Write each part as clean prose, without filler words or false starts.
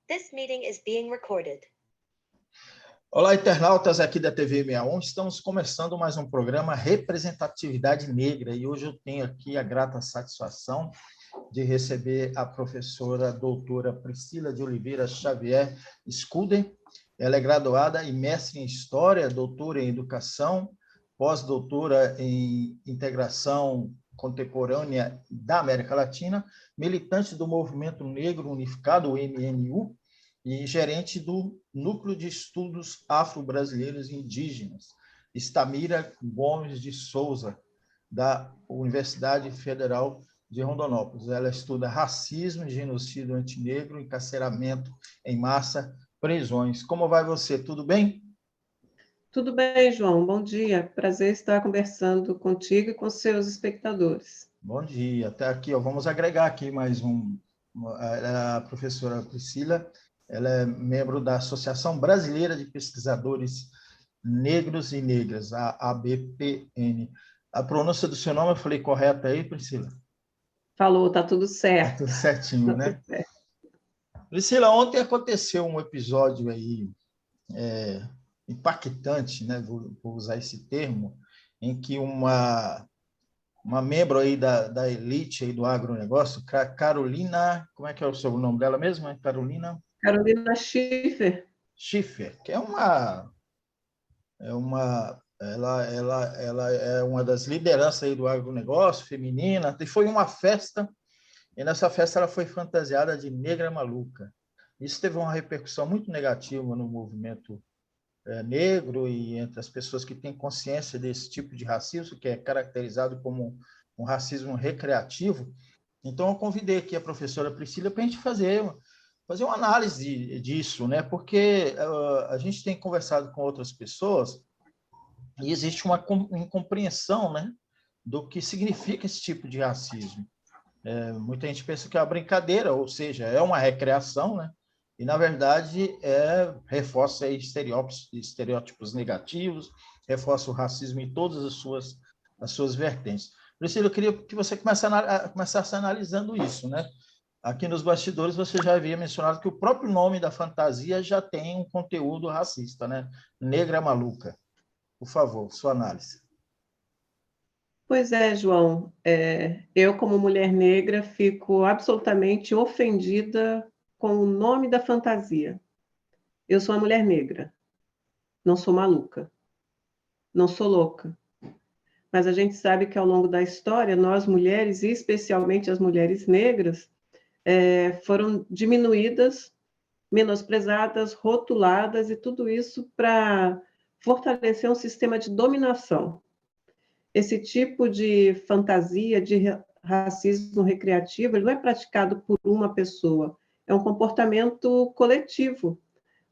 This meeting is being recorded. Olá, internautas aqui da TV 61. Estamos começando mais um programa Representatividade Negra e hoje eu tenho aqui a grata satisfação de receber a professora doutora Priscila de Oliveira Xavier Scuden. Ela é graduada e mestre em História, doutora em Educação, pós-doutora em Integração Contemporânea da América Latina, militante do Movimento Negro Unificado, o MNU, e gerente do Núcleo de Estudos Afro-Brasileiros e Indígenas, Estamira Gomes de Souza, da Universidade Federal de Rondonópolis. Ela estuda racismo, genocídio antinegro, encarceramento em massa, prisões. Como vai você? Tudo bem? Tudo bem, João. Bom dia. Prazer estar conversando contigo e com seus espectadores. Bom dia. Até aqui, vamos agregar aqui mais a professora Priscila. Ela é membro da Associação Brasileira de Pesquisadores Negros e Negras, a ABPN. A pronúncia do seu nome eu falei correta aí, Priscila? Falou, tá tudo certo. Tá tudo certinho, né? Tudo certo. Priscila, ontem aconteceu um episódio aí impactante, né? Vou usar esse termo, em que uma membro aí da elite aí do agronegócio, Carolina, como é que é o sobrenome dela mesmo? É Carolina Schiffer. Schiffer, que ela é uma das lideranças aí do agronegócio feminina, e foi uma festa, e nessa festa ela foi fantasiada de negra maluca. Isso teve uma repercussão muito negativa no movimento negro e entre as pessoas que têm consciência desse tipo de racismo, que é caracterizado como um racismo recreativo. Então, eu convidei aqui a professora Priscila para a gente fazer uma análise disso, né? Porque a gente tem conversado com outras pessoas e existe uma incompreensão, né, do que significa esse tipo de racismo. Muita gente pensa que é uma brincadeira, ou seja, é uma recreação, né? E, na verdade, reforça estereótipos negativos, reforça o racismo em todas as suas vertentes. Priscila, eu queria que você começasse analisando isso, né? Aqui nos bastidores você já havia mencionado que o próprio nome da fantasia já tem um conteúdo racista, né? Negra maluca. Por favor, sua análise. Pois é, João. Eu, como mulher negra, fico absolutamente ofendida com o nome da fantasia. Eu sou uma mulher negra, não sou maluca, não sou louca. Mas a gente sabe que ao longo da história, nós mulheres, e especialmente as mulheres negras, foram diminuídas, menosprezadas, rotuladas, e tudo isso para fortalecer um sistema de dominação. Esse tipo de fantasia, de racismo recreativo, ele não é praticado por uma pessoa, é um comportamento coletivo,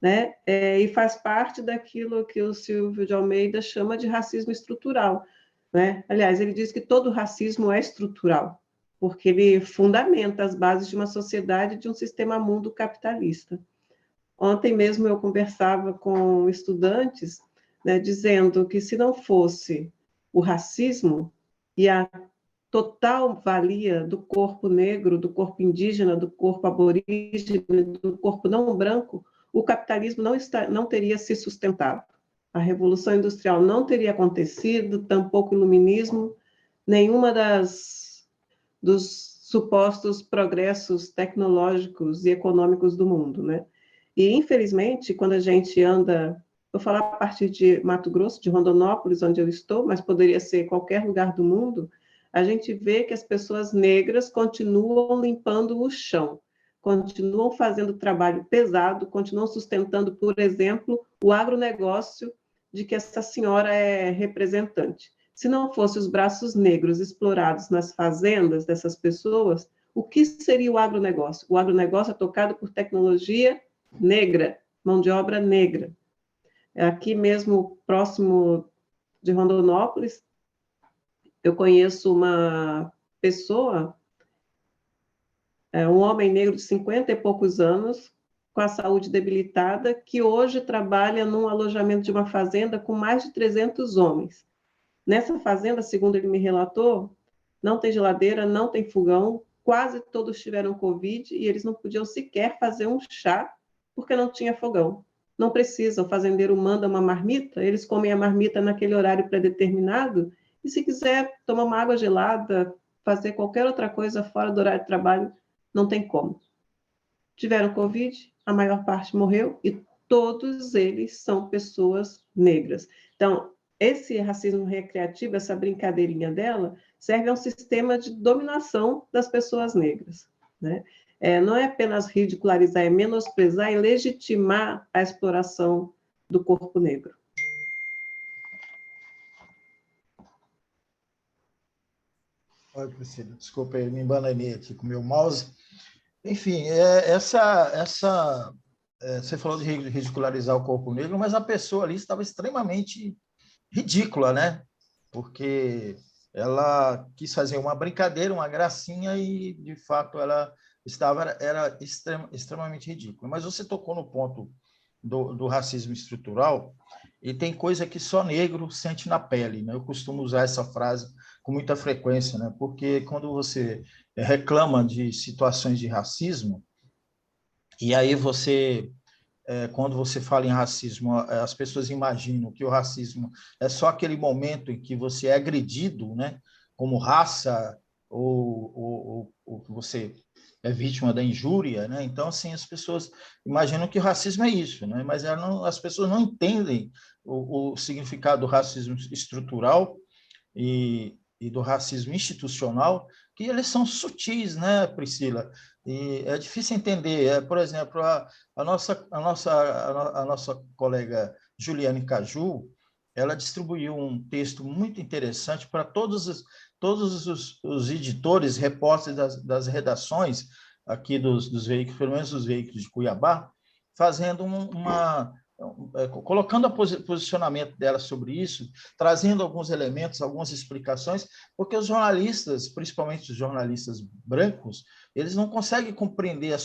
né? E faz parte daquilo que o Silvio de Almeida chama de racismo estrutural, né? Aliás, ele diz que todo racismo é estrutural, porque ele fundamenta as bases de uma sociedade, de um sistema mundo capitalista. Ontem mesmo eu conversava com estudantes, né, dizendo que se não fosse o racismo e a total valia do corpo negro, do corpo indígena, do corpo aborígene, do corpo não branco, o capitalismo não teria se sustentado. A Revolução Industrial não teria acontecido, tampouco o iluminismo, nenhuma dos supostos progressos tecnológicos e econômicos do mundo, né? E, infelizmente, quando a gente anda, vou falar a partir de Mato Grosso, de Rondonópolis, onde eu estou, mas poderia ser qualquer lugar do mundo, a gente vê que as pessoas negras continuam limpando o chão, continuam fazendo trabalho pesado, continuam sustentando, por exemplo, o agronegócio de que essa senhora é representante. Se não fossem os braços negros explorados nas fazendas dessas pessoas, o que seria o agronegócio? O agronegócio é tocado por tecnologia negra, mão de obra negra. Aqui mesmo, próximo de Rondonópolis, eu conheço uma pessoa, um homem negro de 50 e poucos anos, com a saúde debilitada, que hoje trabalha num alojamento de uma fazenda com mais de 300 homens. Nessa fazenda, segundo ele me relatou, não tem geladeira, não tem fogão, quase todos tiveram Covid e eles não podiam sequer fazer um chá porque não tinha fogão. Não precisa, o fazendeiro manda uma marmita, eles comem a marmita naquele horário pré-determinado, e se quiser tomar uma água gelada, fazer qualquer outra coisa fora do horário de trabalho, não tem como. Tiveram Covid, a maior parte morreu, e todos eles são pessoas negras. Então, esse racismo recreativo, essa brincadeirinha dela, serve a um sistema de dominação das pessoas negras, né? Não é apenas ridicularizar, é menosprezar e legitimar a exploração do corpo negro. Olha, Priscila, desculpa, eu me embananei aqui com o meu mouse. Enfim, você falou de ridicularizar o corpo negro, mas a pessoa ali estava extremamente ridícula, né? Porque ela quis fazer uma brincadeira, uma gracinha, e, de fato, ela era extremamente ridícula. Mas você tocou no ponto do racismo estrutural, e tem coisa que só negro sente na pele, né? Eu costumo usar essa frase com muita frequência, né? Porque quando você reclama de situações de racismo, e aí quando você fala em racismo, as pessoas imaginam que o racismo é só aquele momento em que você é agredido, né, como raça, ou que você é vítima da injúria, né? Então, assim, as pessoas imaginam que o racismo é isso, né? Mas as pessoas não entendem o significado do racismo estrutural e do racismo institucional, que eles são sutis, né, Priscila? E é difícil entender. Por exemplo, a nossa colega Juliane Caju, ela distribuiu um texto muito interessante para todos os editores, repórteres das redações aqui dos veículos, pelo menos dos veículos de Cuiabá, fazendo colocando o posicionamento dela sobre isso, trazendo alguns elementos, algumas explicações, porque os jornalistas, principalmente os jornalistas brancos, eles não conseguem compreender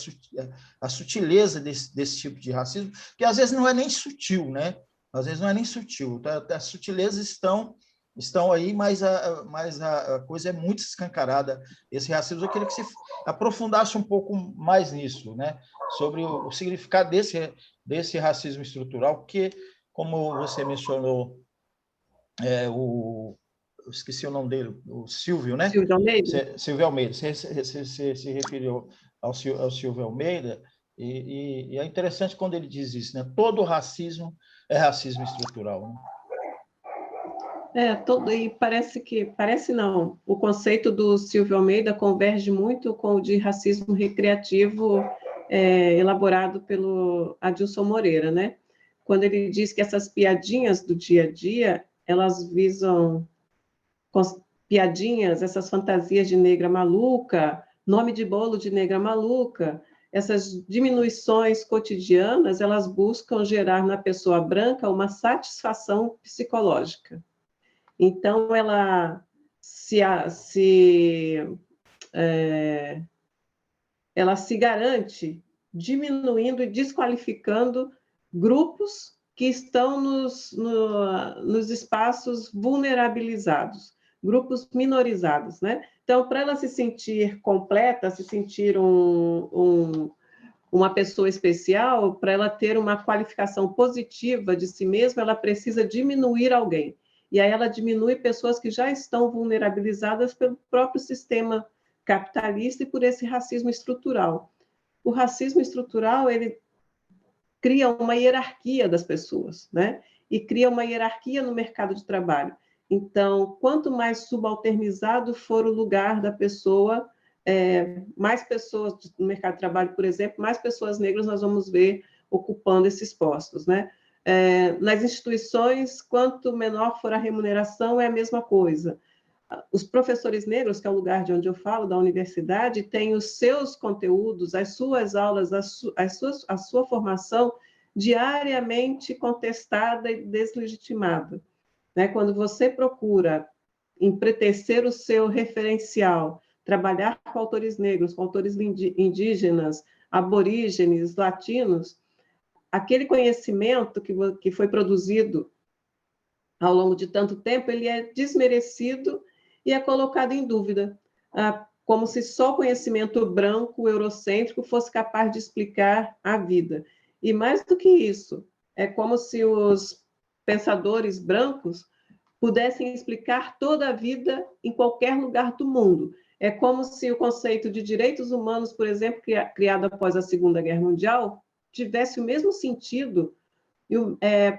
a sutileza desse tipo de racismo, que às vezes não é nem sutil, né? Às vezes não é nem sutil. As sutilezas estão aí, mas a coisa é muito escancarada, esse racismo. Eu queria que você aprofundasse um pouco mais nisso, né? Sobre o significado desse racismo estrutural, porque, como você mencionou, eu esqueci o nome dele, o Silvio, né? Silvio Almeida? Silvio Almeida. Você se referiu ao Silvio Almeida, e é interessante quando ele diz isso, né? Todo racismo é racismo estrutural, né? E parece não, o conceito do Silvio Almeida converge muito com o de racismo recreativo elaborado pelo Adilson Moreira, né? Quando ele diz que essas piadinhas do dia a dia, elas visam piadinhas, essas fantasias de negra maluca, nome de bolo de negra maluca, essas diminuições cotidianas, elas buscam gerar na pessoa branca uma satisfação psicológica. Então, ela se garante diminuindo e desqualificando grupos que estão nos espaços vulnerabilizados, grupos minorizados, né? Então, para ela se sentir completa, se sentir uma pessoa especial, para ela ter uma qualificação positiva de si mesma, ela precisa diminuir alguém. E aí ela diminui pessoas que já estão vulnerabilizadas pelo próprio sistema capitalista e por esse racismo estrutural. O racismo estrutural, ele cria uma hierarquia das pessoas, né? E cria uma hierarquia no mercado de trabalho. Então, quanto mais subalternizado for o lugar da pessoa, mais pessoas no mercado de trabalho, por exemplo, mais pessoas negras nós vamos ver ocupando esses postos, né? Nas instituições, quanto menor for a remuneração, é a mesma coisa. Os professores negros, que é o lugar de onde eu falo, da universidade, têm os seus conteúdos, as suas aulas, a sua formação diariamente contestada e deslegitimada. Né? Quando você procura empretecer o seu referencial, trabalhar com autores negros, com autores indígenas, aborígenes, latinos, aquele conhecimento que foi produzido ao longo de tanto tempo, ele é desmerecido e é colocado em dúvida, como se só o conhecimento branco, eurocêntrico, fosse capaz de explicar a vida. E mais do que isso, é como se os pensadores brancos pudessem explicar toda a vida em qualquer lugar do mundo. É como se o conceito de direitos humanos, por exemplo, criado após a Segunda Guerra Mundial, tivesse o mesmo sentido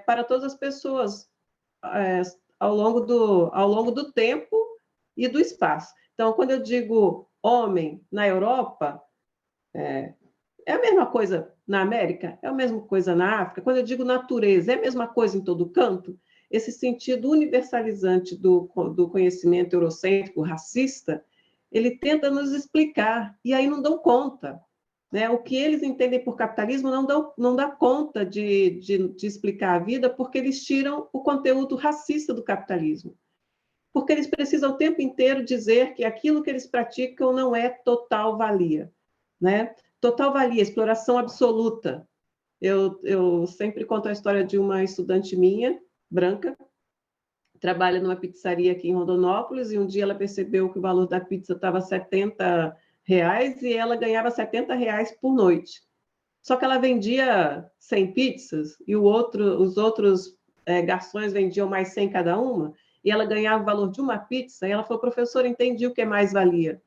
para todas as pessoas ao longo do tempo e do espaço. Então, quando eu digo homem na Europa, é a mesma coisa na América, é a mesma coisa na África. Quando eu digo natureza, é a mesma coisa em todo canto. Esse sentido universalizante do conhecimento eurocêntrico, racista, ele tenta nos explicar, e aí não dão conta. Né? O que eles entendem por capitalismo não dá conta de explicar a vida, porque eles tiram o conteúdo racista do capitalismo. Porque eles precisam o tempo inteiro dizer que aquilo que eles praticam não é total valia. Né? Total valia, exploração absoluta. Eu sempre conto a história de uma estudante minha, branca, trabalha numa pizzaria aqui em Rondonópolis, e um dia ela percebeu que o valor da pizza estava R$70 e ela ganhava R$70 por noite. Só que ela vendia 100 pizzas e os outros garçons vendiam mais 100 cada uma, e ela ganhava o valor de uma pizza, e ela falou, professora, entendi o que mais valia.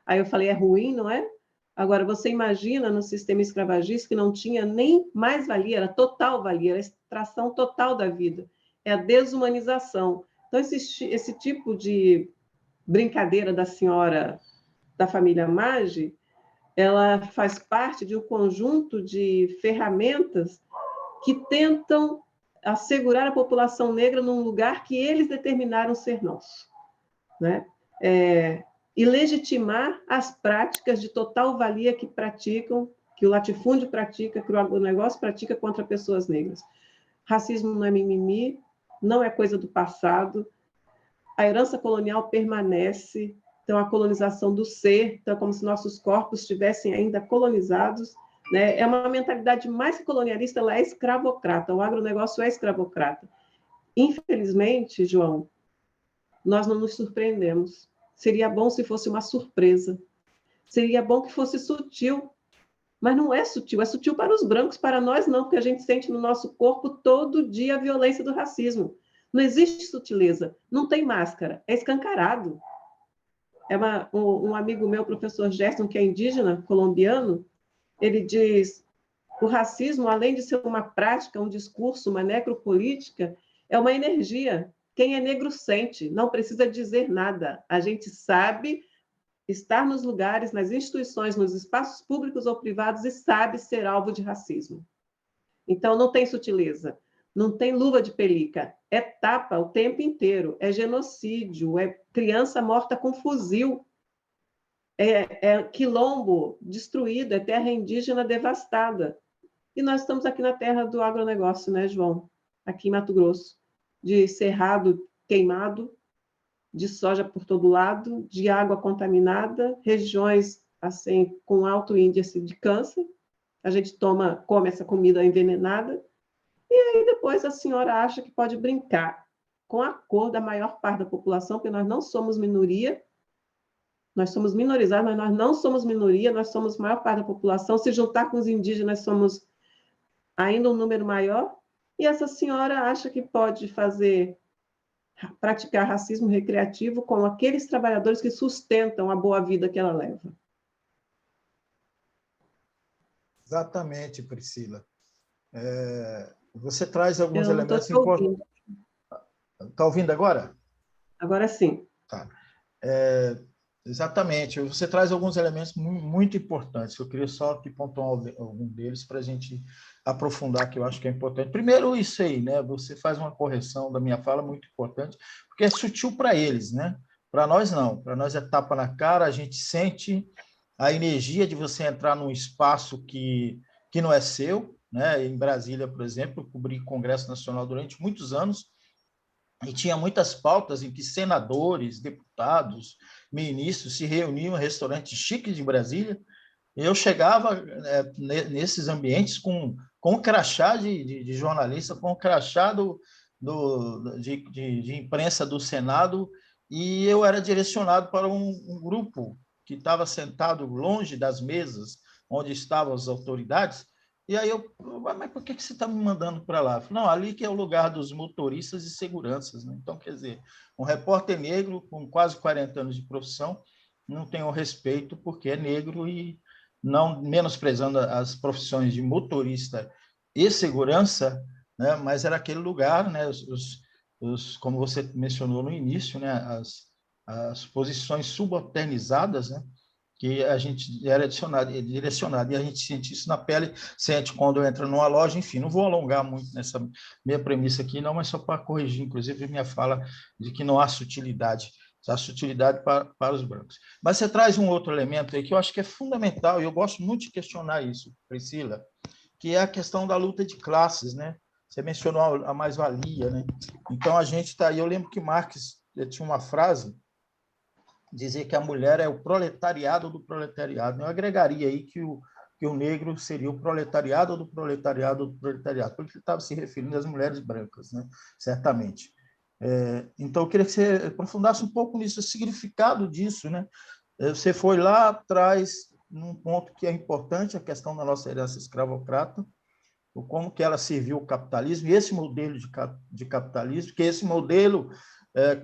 Aí eu falei, é ruim, não é? Agora, você imagina no sistema escravagista que não tinha nem mais-valia, era total valia, era a extração total da vida, é a desumanização. Então, esse tipo de brincadeira da senhora da família Maggi, ela faz parte de um conjunto de ferramentas que tentam assegurar a população negra num lugar que eles determinaram ser nosso. Né? E legitimar as práticas de total valia que praticam, que o latifúndio pratica, que o agronegócio pratica contra pessoas negras. Racismo não é mimimi, não é coisa do passado, a herança colonial permanece, então a colonização do ser, então é como se nossos corpos estivessem ainda colonizados, né? É uma mentalidade mais que colonialista, ela é escravocrata, o agronegócio é escravocrata. Infelizmente, João, nós não nos surpreendemos. Seria bom se fosse uma surpresa. Seria bom que fosse sutil. Mas não é sutil para os brancos, para nós não, porque a gente sente no nosso corpo todo dia a violência do racismo. Não existe sutileza, não tem máscara, é escancarado. Um amigo meu, o professor Gerson, que é indígena, colombiano, ele diz, o racismo, além de ser uma prática, um discurso, uma necropolítica, é uma energia. Quem é negro sente, não precisa dizer nada. A gente sabe estar nos lugares, nas instituições, nos espaços públicos ou privados e sabe ser alvo de racismo. Então, não tem sutileza, não tem luva de pelica, é tapa o tempo inteiro, é genocídio, é criança morta com fuzil, é quilombo destruído, é terra indígena devastada. E nós estamos aqui na terra do agronegócio, né, João? Aqui em Mato Grosso, de cerrado queimado, de soja por todo lado, de água contaminada, regiões assim com alto índice de câncer. A gente come essa comida envenenada, e aí depois a senhora acha que pode brincar com a cor da maior parte da população, porque nós não somos minoria, nós somos minorizados, mas nós não somos minoria, nós somos a maior parte da população. Se juntar com os indígenas, somos ainda um número maior, e essa senhora acha que pode praticar racismo recreativo com aqueles trabalhadores que sustentam a boa vida que ela leva. Exatamente, Priscila. Você traz alguns Eu não estou elementos te ouvindo. importantes. Está ouvindo agora? Agora sim. Tá. Exatamente. Você traz alguns elementos muito importantes. Eu queria só aqui pontuar algum deles para a gente aprofundar, que eu acho que é importante. Primeiro, isso aí, né? Você faz uma correção da minha fala muito importante, porque é sutil para eles, né? Para nós, não. Para nós é tapa na cara, a gente sente a energia de você entrar num espaço que não é seu, né? Em Brasília, por exemplo, eu cobri Congresso Nacional durante muitos anos, e tinha muitas pautas em que senadores, deputados, ministros se reuniam em restaurantes chiques de Brasília. Eu chegava nesses ambientes com um crachá de jornalista, com um crachá de imprensa do Senado, e eu era direcionado para um grupo que estava sentado longe das mesas onde estavam as autoridades, E aí mas por que você está me mandando para lá? Eu falei, não, ali que é o lugar dos motoristas e seguranças, né? Então, quer dizer, um repórter negro com quase 40 anos de profissão não tem o respeito porque é negro e não menosprezando as profissões de motorista e segurança, né? Mas era aquele lugar, né? Como você mencionou no início, né? As posições subalternizadas, né? Que a gente era direcionado, e a gente sente isso na pele, sente quando entra numa loja, enfim, não vou alongar muito nessa minha premissa aqui, não, mas só para corrigir, inclusive, minha fala de que não há sutilidade para os brancos. Mas você traz um outro elemento aí que eu acho que é fundamental, e eu gosto muito de questionar isso, Priscila, que é a questão da luta de classes, né? Você mencionou a mais-valia, né? Então, a gente está aí, eu lembro que Marx tinha uma frase, dizer que a mulher é o proletariado do proletariado. Eu agregaria aí que o negro seria o proletariado do proletariado do proletariado, porque ele estava se referindo às mulheres brancas, né? Certamente. Então, eu queria que você aprofundasse um pouco nisso, o significado disso, né? Você foi lá atrás, num ponto que é importante, a questão da nossa herança escravocrata, como que ela serviu o capitalismo, e esse modelo de capitalismo, que esse modelo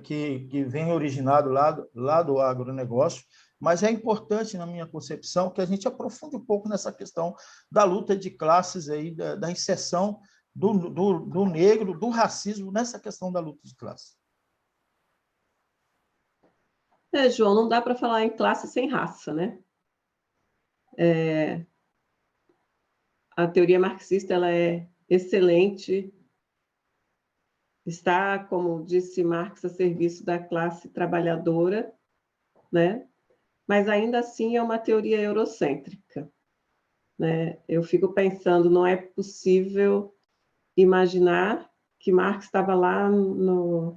que vem originado lá do agronegócio, mas é importante, na minha concepção, que a gente aprofunde um pouco nessa questão da luta de classes, aí, da inserção do negro, do racismo, nessa questão da luta de classes. João, não dá para falar em classe sem raça, né? A teoria marxista ela é excelente, está, como disse Marx, a serviço da classe trabalhadora, né? Mas ainda assim é uma teoria eurocêntrica, né? Eu fico pensando, não é possível imaginar que Marx estava lá no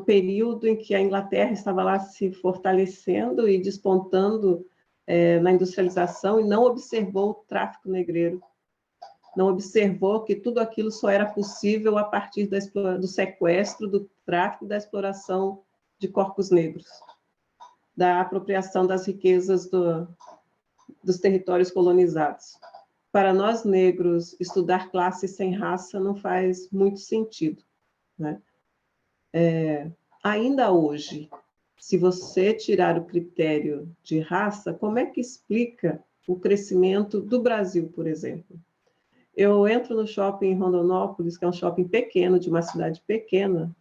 período em que a Inglaterra estava lá se fortalecendo e despontando na industrialização e não observou o tráfico negreiro, não observou que tudo aquilo só era possível a partir do sequestro, do tráfico, da exploração de corpos negros, da apropriação das riquezas dos territórios colonizados. Para nós negros, estudar classe sem raça não faz muito sentido, né? Ainda hoje, se você tirar o critério de raça, como é que explica o crescimento do Brasil, por exemplo? Eu entro no shopping em Rondonópolis, que é um shopping pequeno, de uma cidade pequena,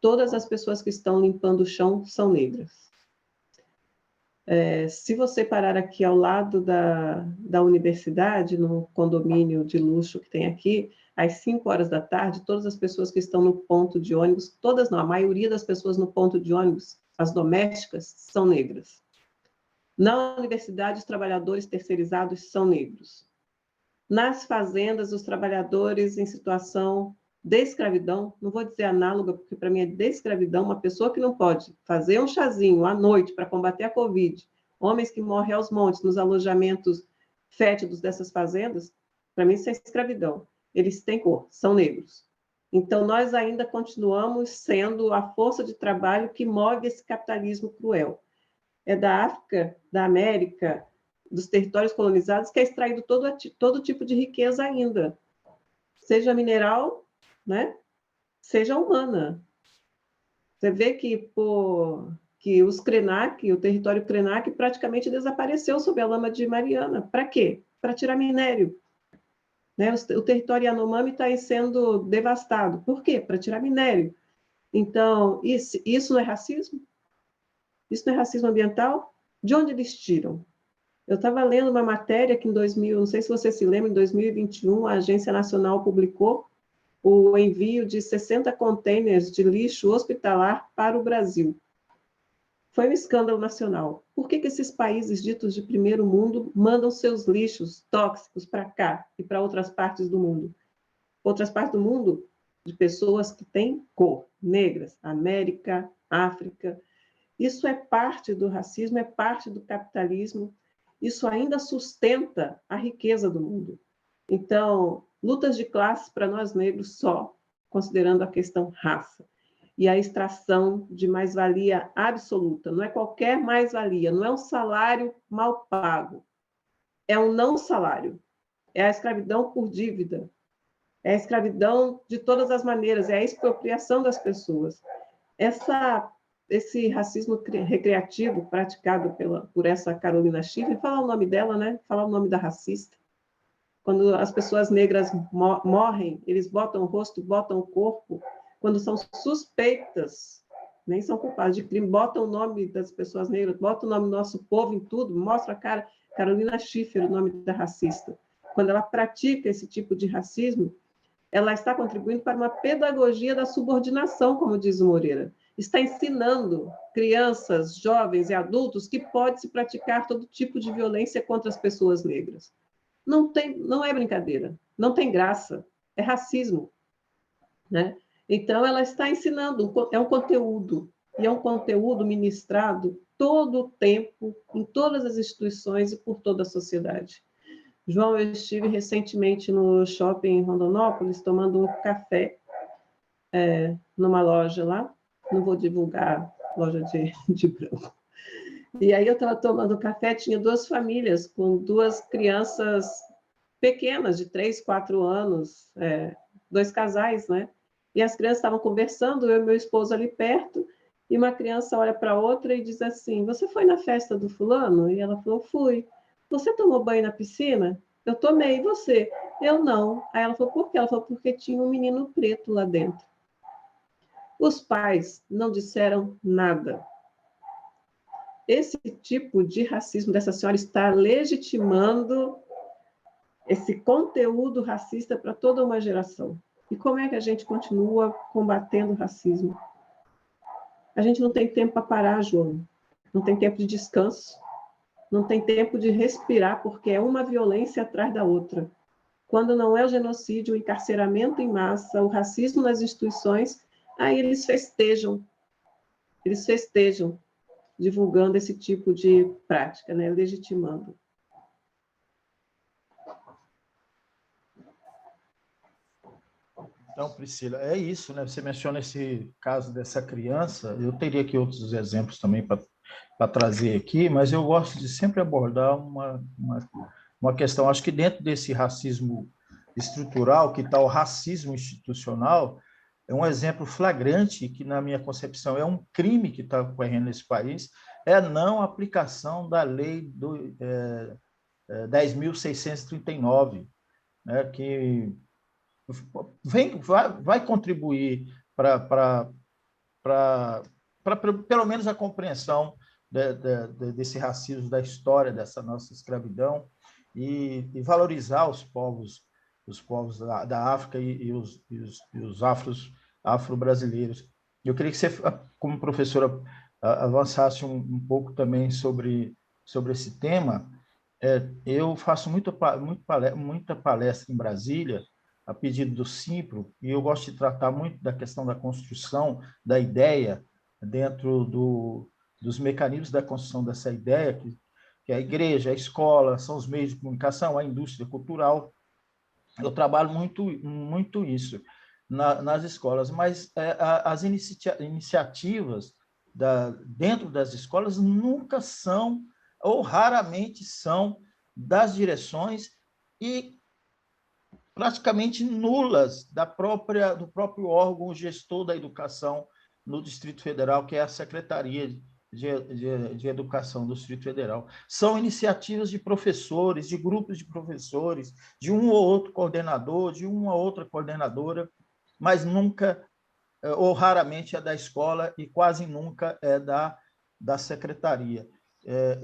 todas as pessoas que estão limpando o chão são negras. Se você parar aqui ao lado da universidade, no condomínio de luxo que tem aqui, às 5 horas da tarde, todas as pessoas que estão no ponto de ônibus, todas não, a maioria das pessoas no ponto de ônibus, as domésticas, são negras. Na universidade, os trabalhadores terceirizados são negros. Nas fazendas, os trabalhadores em situação de escravidão, não vou dizer análoga, porque para mim é de escravidão, uma pessoa que não pode fazer um chazinho à noite para combater a Covid, homens que morrem aos montes nos alojamentos fétidos dessas fazendas, para mim isso é escravidão. Eles têm cor, são negros. Então, nós ainda continuamos sendo a força de trabalho que move esse capitalismo cruel. É da África, da América, dos territórios colonizados que é extraído todo tipo de riqueza ainda, seja mineral, né? Seja humana. Você vê que os Krenak, o território Krenak praticamente desapareceu sob a lama de Mariana. Para quê? Para tirar minério. Né? O território Yanomami está sendo devastado. Por quê? Para tirar minério. Então, isso não é racismo? Isso não é racismo ambiental? De onde eles tiram? Eu estava lendo uma matéria que em 2000, não sei se você se lembra, em 2021, a Agência Nacional publicou o envio de 60 containers de lixo hospitalar para o Brasil. Foi um escândalo nacional. Por que esses países ditos de primeiro mundo mandam seus lixos tóxicos para cá e para outras partes do mundo? Outras partes do mundo de pessoas que têm cor, negras, América, África. Isso é parte do racismo, é parte do capitalismo. Isso ainda sustenta a riqueza do mundo. Então, lutas de classe para nós negros só, considerando a questão raça. E a extração de mais-valia absoluta. Não é qualquer mais-valia, não é um salário mal pago. É um não salário. é a escravidão por dívida, é a escravidão de todas as maneiras, é a expropriação das pessoas. Esse racismo recreativo praticado por essa Carolina Schiffer, falar o nome dela, né? Falar o nome da racista. Quando as pessoas negras morrem, eles botam o rosto, botam o corpo, quando são suspeitas, nem são culpadas de crime, botam o nome das pessoas negras, botam o nome do nosso povo em tudo, mostra a cara. Carolina Schiffer, o nome da racista. Quando ela pratica esse tipo de racismo, ela está contribuindo para uma pedagogia da subordinação, como diz o Moreira. Está ensinando crianças, jovens e adultos que pode-se praticar todo tipo de violência contra as pessoas negras. Não é brincadeira, não tem graça, é racismo, né? Então, ela está ensinando, é um conteúdo, e é um conteúdo ministrado todo o tempo, em todas as instituições e por toda a sociedade. João, eu estive recentemente no shopping em Rondonópolis, tomando um café numa loja lá, não vou divulgar, loja de branco. E aí eu estava tomando café, tinha duas famílias com duas crianças pequenas, de 3, 4 anos, dois casais, né? E as crianças estavam conversando, eu e meu esposo ali perto, e uma criança olha para a outra e diz assim, você foi na festa do fulano? E ela falou, fui. Você tomou banho na piscina? Eu tomei, e você? Eu não. Aí ela falou, por quê? Ela falou, porque tinha um menino preto lá dentro. Os pais não disseram nada. Esse tipo de racismo dessa senhora está legitimando esse conteúdo racista para toda uma geração. E como é que a gente continua combatendo o racismo? A gente não tem tempo para parar, João. Não tem tempo de descanso. Não tem tempo de respirar, porque é uma violência atrás da outra. Quando não é o genocídio, o encarceramento em massa, o racismo nas instituições, aí eles festejam divulgando esse tipo de prática, né? Legitimando. Então, Priscila, é isso, né? Você menciona esse caso dessa criança, eu teria aqui outros exemplos também para trazer aqui, mas eu gosto de sempre abordar uma questão, acho que dentro desse racismo estrutural, que está o racismo institucional, é um exemplo flagrante que, na minha concepção, é um crime que está ocorrendo nesse país, é a não aplicação da lei 10.639, né, que vai contribuir para pelo menos a compreensão desse racismo, da história dessa nossa escravidão e valorizar os povos da África e os afro-brasileiros. Eu queria que você, como professora, avançasse um pouco também sobre esse tema. Eu faço muita palestra em Brasília, a pedido do Simpro, e eu gosto de tratar muito da questão da construção da ideia dentro dos mecanismos da construção dessa ideia, que é a igreja, a escola, são os meios de comunicação, a indústria cultural. Eu trabalho muito isso nas escolas, mas as iniciativas dentro das escolas nunca são, ou raramente são, das direções e praticamente nulas do próprio órgão gestor da educação no Distrito Federal, que é a Secretaria de Educação do Distrito Federal. São iniciativas de professores, de grupos de professores, de um ou outro coordenador, de uma ou outra coordenadora, mas nunca, ou raramente, é da escola e quase nunca é da secretaria.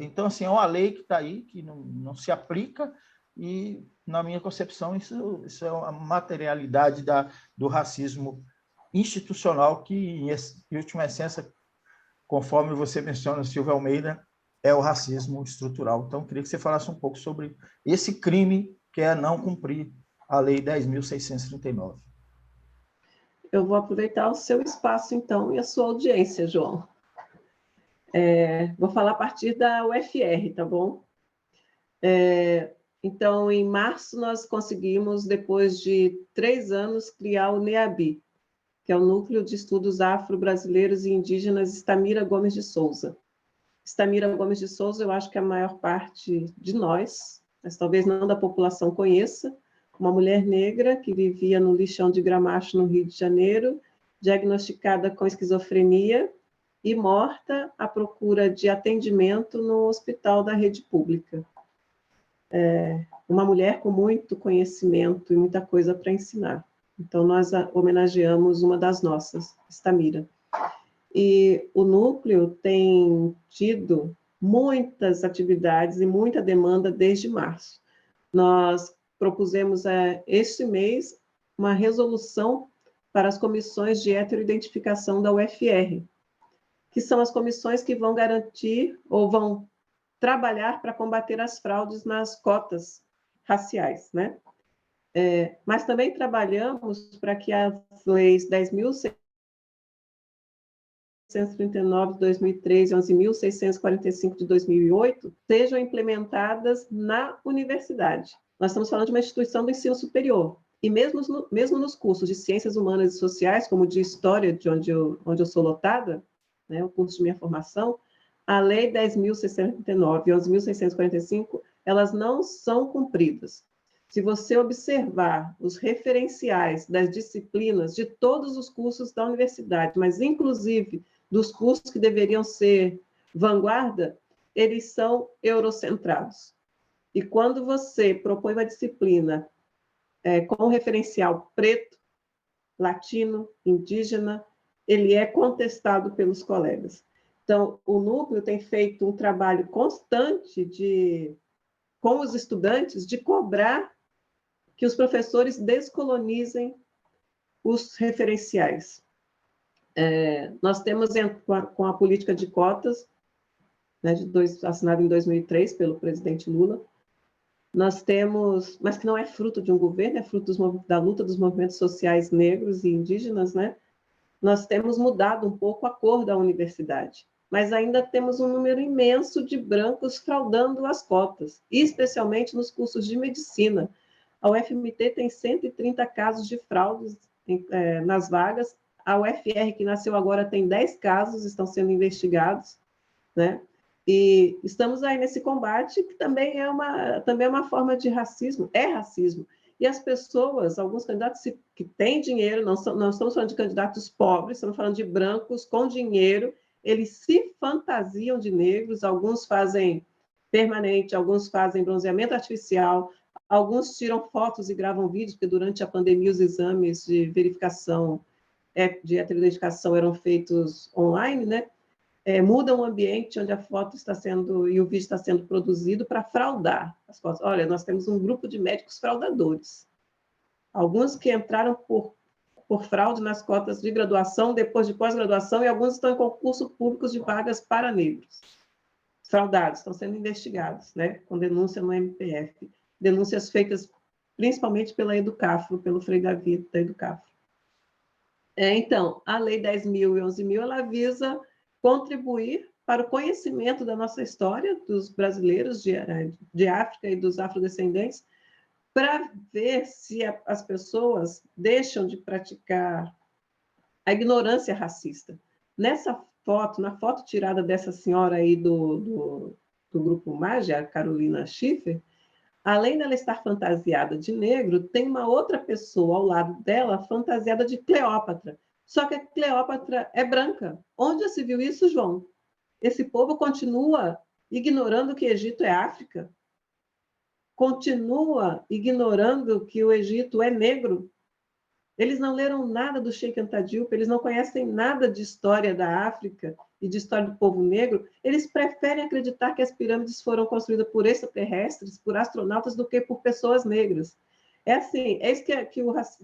Então, assim, é uma lei que está aí, que não se aplica, e, na minha concepção, isso é uma materialidade do racismo institucional que, em última essência, conforme você menciona, Silvia Almeida, é o racismo estrutural. Então, eu queria que você falasse um pouco sobre esse crime que é não cumprir a Lei 10.639. Eu vou aproveitar o seu espaço, então, e a sua audiência, João. Vou falar a partir da UFR, tá bom? Então, em março, nós conseguimos, depois de 3 anos, criar o NEABI, que é o Núcleo de Estudos Afro-Brasileiros e Indígenas Estamira Gomes de Souza. Estamira Gomes de Souza, eu acho que a maior parte de nós mas talvez não da população conheça, uma mulher negra que vivia no lixão de Gramacho, no Rio de Janeiro, diagnosticada com esquizofrenia e morta à procura de atendimento no hospital da rede pública. Uma mulher com muito conhecimento e muita coisa para ensinar. Então, nós homenageamos uma das nossas, Estamira. E o núcleo tem tido muitas atividades e muita demanda desde março. Nós propusemos este mês uma resolução para as comissões de heteroidentificação da UFR, que são as comissões que vão garantir ou vão trabalhar para combater as fraudes nas cotas raciais, né? Mas também trabalhamos para que as leis 10.639 de 2003 e 11.645 de 2008 sejam implementadas na universidade. Nós estamos falando de uma instituição do ensino superior. E mesmo nos cursos de Ciências Humanas e Sociais, como de História, de onde eu sou lotada, né, o curso de minha formação, a Lei 10.639 e 11.645, elas não são cumpridas. Se você observar os referenciais das disciplinas de todos os cursos da universidade, mas inclusive dos cursos que deveriam ser vanguarda, eles são eurocentrados. E quando você propõe uma disciplina com referencial preto, latino, indígena, ele é contestado pelos colegas. Então, o núcleo tem feito um trabalho constante com os estudantes de cobrar que os professores descolonizem os referenciais. Nós temos, com a política de cotas, né, assinada em 2003 pelo presidente Lula, nós temos, mas que não é fruto de um governo, é fruto da luta dos movimentos sociais negros e indígenas, né? Nós temos mudado um pouco a cor da universidade, mas ainda temos um número imenso de brancos fraudando as cotas, especialmente nos cursos de medicina. A UFMT tem 130 casos de fraudes nas vagas, a UFR, que nasceu agora, tem 10 casos, estão sendo investigados, né? E estamos aí nesse combate, que também é uma forma de racismo, é racismo. E as pessoas, alguns candidatos que têm dinheiro, não estamos falando de candidatos pobres, estamos falando de brancos com dinheiro, eles se fantasiam de negros, alguns fazem permanente, alguns fazem bronzeamento artificial, alguns tiram fotos e gravam vídeos, porque durante a pandemia os exames de verificação de heteroidentificação eram feitos online, né? Mudam o ambiente onde a foto está sendo e o vídeo está sendo produzido para fraudar as fotos. Olha, nós temos um grupo de médicos fraudadores. Alguns que entraram por fraude nas cotas de graduação, depois de pós-graduação, e alguns estão em concurso públicos de vagas para negros. Fraudados, estão sendo investigados, né, com denúncia no MPF. Denúncias feitas principalmente pela Educafro, pelo Frei Davi da Educafro. Então, a Lei 10.000 e 11.000, ela visa contribuir para o conhecimento da nossa história, dos brasileiros de África e dos afrodescendentes, para ver se as pessoas deixam de praticar a ignorância racista. Na foto tirada dessa senhora aí do Grupo Maggia, a Carolina Schiffer, além dela estar fantasiada de negro, tem uma outra pessoa ao lado dela fantasiada de Cleópatra. Só que a Cleópatra é branca. Onde já se viu isso, João? Esse povo continua ignorando que Egito é África, continua ignorando que o Egito é negro. Eles não leram nada do Sheikh Anta Diop, eles não conhecem nada de história da África e de história do povo negro. Eles preferem acreditar que as pirâmides foram construídas por extraterrestres, por astronautas, do que por pessoas negras. É assim, é isso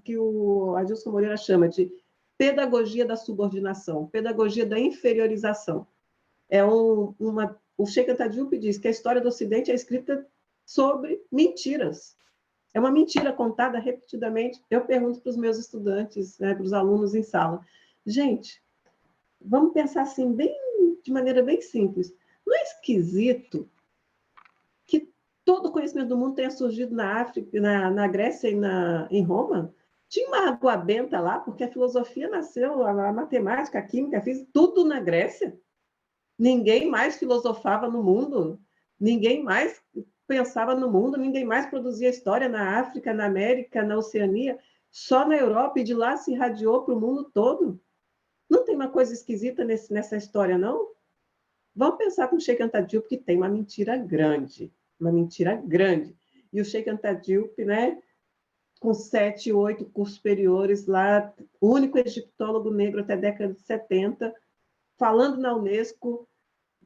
que o Adilson Moreira chama de pedagogia da subordinação, pedagogia da inferiorização. O Sheikh Anta Diop diz que a história do Ocidente é escrita sobre mentiras. É uma mentira contada repetidamente. Eu pergunto para os meus estudantes, né, para os alunos em sala, gente, vamos pensar assim, de maneira bem simples. Não é esquisito que todo o conhecimento do mundo tenha surgido na África, na Grécia e em Roma? Tinha uma água benta lá, porque a filosofia nasceu, a matemática, a química, a física, tudo na Grécia. Ninguém mais filosofava no mundo, ninguém mais pensava no mundo, ninguém mais produzia história na África, na América, na Oceania, só na Europa, e de lá se irradiou para o mundo todo. Não tem uma coisa esquisita nessa história, não? Vamos pensar com o Sheikh Anta Diop, que tem uma mentira grande. E o Sheikh Anta Diop, né, com 7, 8 cursos superiores lá, único egiptólogo negro até a década de 70, falando na Unesco,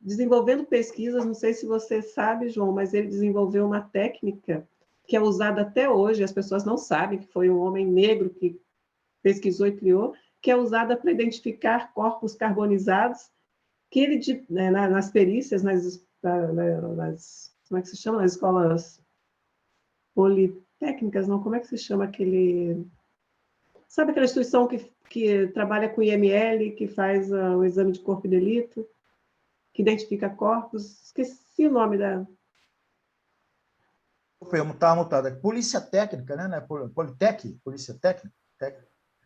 desenvolvendo pesquisas, não sei se você sabe, João, mas ele desenvolveu uma técnica que é usada até hoje, as pessoas não sabem que foi um homem negro que pesquisou e criou, que é usada para identificar corpos carbonizados, que ele, né, nas perícias, como é que se chama? Nas escolas politécnicas, não, como é que se chama aquele... Sabe aquela instituição que trabalha com IML, que faz o exame de corpo e delito, que identifica corpos? Esqueci o nome da... Estava mutada. Polícia Técnica, né? Politec? Polícia Técnica?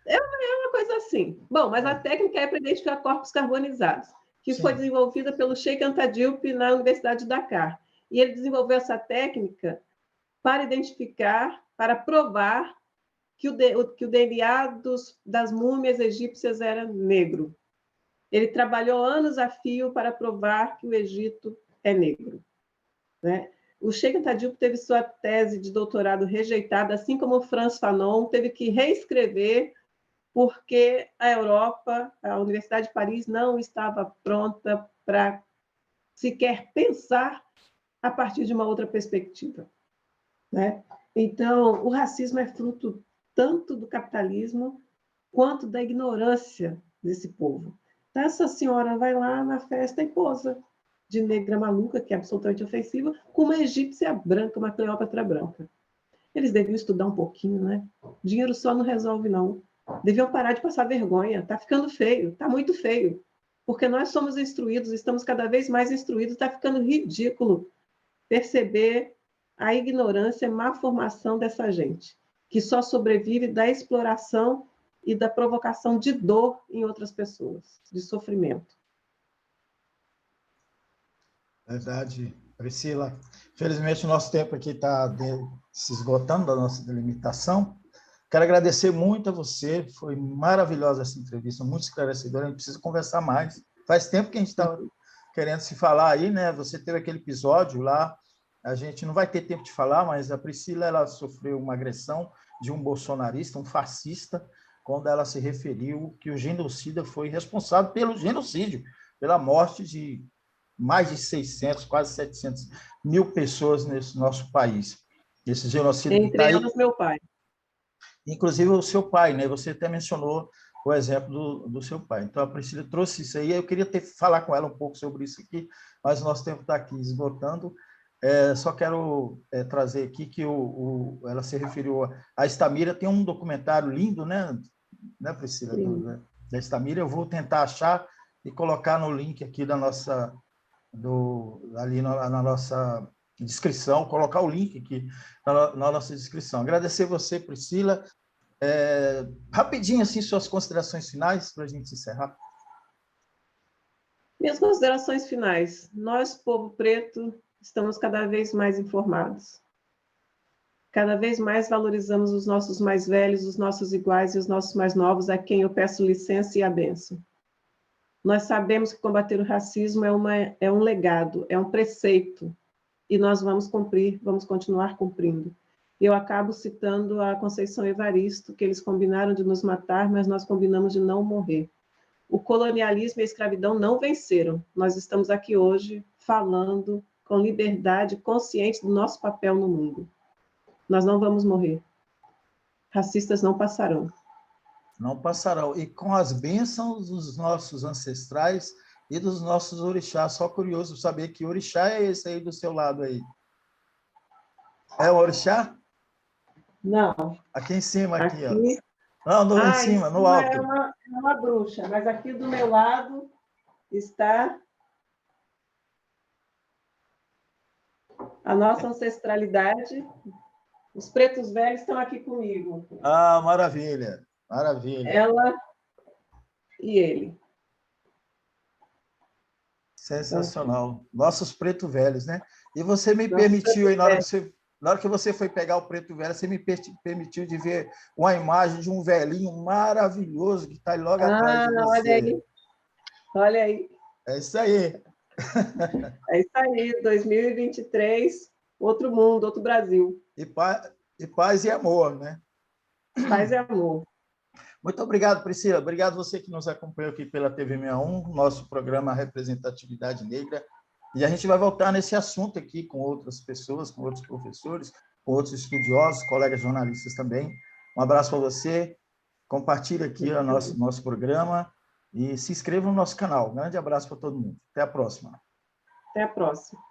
É uma coisa assim. Bom, mas a técnica é para identificar corpos carbonizados, que Sim. foi desenvolvida pelo Sheikh Anta Diop na Universidade de Dakar. E ele desenvolveu essa técnica para identificar, para provar que o DNA das múmias egípcias era negro. Ele trabalhou anos a fio para provar que o Egito é negro, né? O Sheikh Anta Diop teve sua tese de doutorado rejeitada, assim como o Frantz Fanon teve que reescrever porque a Europa, a Universidade de Paris, não estava pronta para sequer pensar a partir de uma outra perspectiva, né? Então, o racismo é fruto tanto do capitalismo quanto da ignorância desse povo. Então, essa senhora vai lá na festa e posa de negra maluca, que é absolutamente ofensiva, com uma egípcia branca, uma Cleópatra branca. Eles deviam estudar um pouquinho, né? Dinheiro só não resolve, não. Deviam parar de passar vergonha. Está ficando feio, está muito feio. Porque nós somos instruídos, estamos cada vez mais instruídos, está ficando ridículo perceber a ignorância e má formação dessa gente, que só sobrevive da exploração e da provocação de dor em outras pessoas, de sofrimento. Verdade, Priscila. Felizmente, o nosso tempo aqui está se esgotando da nossa delimitação. Quero agradecer muito a você, foi maravilhosa essa entrevista, muito esclarecedora, a gente precisa conversar mais. Faz tempo que a gente está querendo se falar aí, né? Você teve aquele episódio lá, a gente não vai ter tempo de falar, mas a Priscila, ela sofreu uma agressão de um bolsonarista, um fascista, quando ela se referiu que o genocida foi responsável pelo genocídio, pela morte de mais de 600, quase 700 mil pessoas nesse nosso país. Esse genocídio Entre elas, meu pai. Inclusive o seu pai, né? Você até mencionou o exemplo do seu pai. Então, a Priscila trouxe isso aí. Eu queria falar com ela um pouco sobre isso aqui, mas o nosso tempo está aqui esgotando. Só quero trazer aqui que ela se referiu a Estamira. Tem um documentário lindo, né Priscila? Da Estamira. Eu vou tentar achar e colocar no link aqui da nossa... ali na nossa descrição, colocar o link aqui na nossa descrição. Agradecer você, Priscila. Rapidinho, assim, suas considerações finais para a gente encerrar. Minhas considerações finais. Nós, povo preto, estamos cada vez mais informados. Cada vez mais valorizamos os nossos mais velhos, os nossos iguais e os nossos mais novos, a quem eu peço licença e a bênção. Nós sabemos que combater o racismo é um legado, é um preceito, e nós vamos cumprir, vamos continuar cumprindo. Eu acabo citando a Conceição Evaristo, que eles combinaram de nos matar, mas nós combinamos de não morrer. O colonialismo e a escravidão não venceram. Nós estamos aqui hoje falando com liberdade, conscientes do nosso papel no mundo. Nós não vamos morrer. Racistas não passarão. Não passarão. E com as bênçãos dos nossos ancestrais e dos nossos orixás. Só curioso saber que orixá é esse aí do seu lado aí. É o orixá? Não. Aqui em cima, aqui, ó. Não, em cima, no alto. É uma bruxa, mas aqui do meu lado está a nossa ancestralidade. Os pretos velhos estão aqui comigo. Ah, maravilha, maravilha. Ela e ele. Sensacional. Nossos pretos velhos, né? E você me Nossa, permitiu, aí, na hora que você foi pegar o preto velho, você me permitiu de ver uma imagem de um velhinho maravilhoso que está logo atrás de olha você. aí, olha aí. É isso aí. É isso aí, 2023, outro mundo, outro Brasil. E paz e amor, né? Paz e amor. Muito obrigado, Priscila. Obrigado você que nos acompanhou aqui pela TV 61, nosso programa Representatividade Negra. E a gente vai voltar nesse assunto aqui com outras pessoas, com outros professores, com outros estudiosos, colegas jornalistas também. Um abraço para você. Compartilhe aqui o nosso programa e se inscreva no nosso canal. Um grande abraço para todo mundo. Até a próxima. Até a próxima.